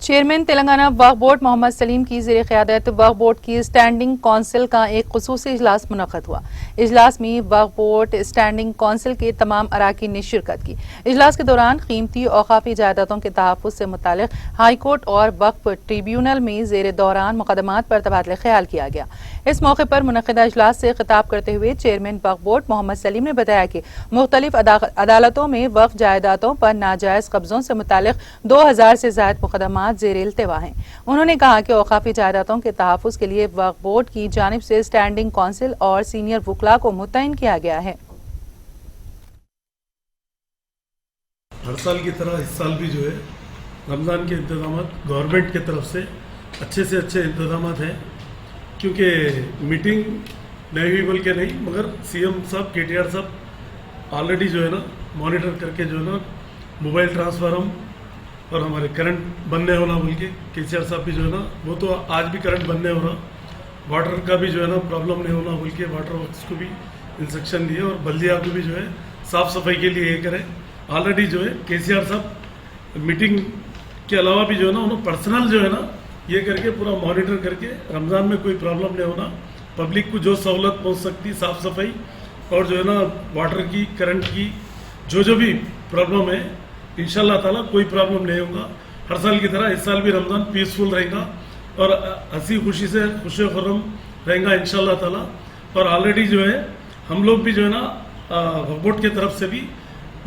Chairman Telangana वक्फ board Mohammad Salim की ज़ेर क़यादत वक्फ board की स्टैंडिंग कौंसिल का एक खुसूसी इजलास मुनक़्क़द हुआ। इजलास में वक्फ बोर्ड स्टैंडिंग कौंसिल के तमाम अराकीन ने शिरकत की। इजलास के दौरान कीमती औक़ाफ़ी जायदादों के तहफ़्फ़ुज़ से मुताल्लिक़ हाई कोर्ट और वक्फ ट्रिब्यूनल में ज़ेर दौरान मुक़दमात पर तबादला ख्याल किया गया। इस मौके पर मुनक़्क़दा इजलास से खिताब करते हुए चेयरमैन वक्फ बोर्ड मोहम्मद सलीम ने बताया कि मुख्तलिफ अदालतों में वक्फ जायदादों पर नाजायज़ कब्ज़ों से मुताल्लिक़ 2000 से ज़ायद मुक़दमात ज़ेर इल्तिवा हैं। उन्होंने कहा कि औक़ाफ़ी जायदादों के तहफ़्फ़ुज़ के लिए वक्फ बोर्ड की जानिब से स्टैंडिंग कौंसिल और सीनियर वुकला को मुतय्यन किया गया है। हर साल की तरह इस साल भी जो है रमज़ान के इंतज़ाम गवर्नमेंट की तरफ से अच्छे इंतज़ाम हैं, क्योंकि मीटिंग नहीं हुई बोल के नहीं, मगर सीएम साहब KTR साहब ऑलरेडी जो है ना मॉनिटर करके जो है ना मोबाइल ट्रांसफार्म और हमारे करंट बनने होना बोल के KCR साहब भी जो है ना, वो तो आज भी करंट बनने हो रहा, वाटर का भी जो है ना प्रॉब्लम नहीं होना बोल के वाटर वर्क्स को भी इंस्ट्रक्शन दिए और बल्दिया को भी जो है साफ़ सफाई के लिए ये करें। ऑलरेडी जो है KCR साहब मीटिंग के अलावा भी जो है ना उन्होंने पर्सनल जो है ना ये करके पूरा मॉनिटर करके रमज़ान में कोई प्रॉब्लम नहीं होना, पब्लिक को जो सहूलत पहुँच सकती साफ़ सफाई और जो है ना वाटर की करंट की जो भी प्रॉब्लम है इंशाल्लाह ताला कोई प्रॉब्लम नहीं होगा। हर साल की तरह इस साल भी रमज़ान पीसफुल रहेगा और हंसी खुशी से खुशी खुर्रम रहेगा इंशाल्लाह ताला। और ऑलरेडी जो है हम लोग भी जो है ना वक्फ बोर्ड की तरफ से भी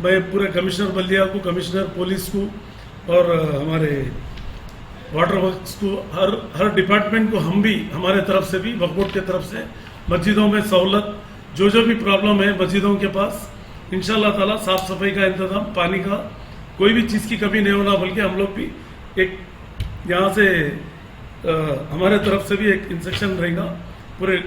मैं पूरे कमिश्नर बल्दिया को, कमिश्नर पुलिस को और हमारे वाटर वर्क्स को, हर डिपार्टमेंट को हम भी हमारे तरफ से भी वक्फ बोर्ड की तरफ से मस्जिदों में सहूलत जो भी प्रॉब्लम है मस्जिदों के पास इंशाल्लाह ताला साफ़ सफाई का इंतज़ाम, पानी का कोई भी चीज़ की कमी नहीं होना, बल्कि हम लोग भी एक यहाँ से हमारे तरफ से भी एक इंस्ट्रक्शन रहेगा पूरे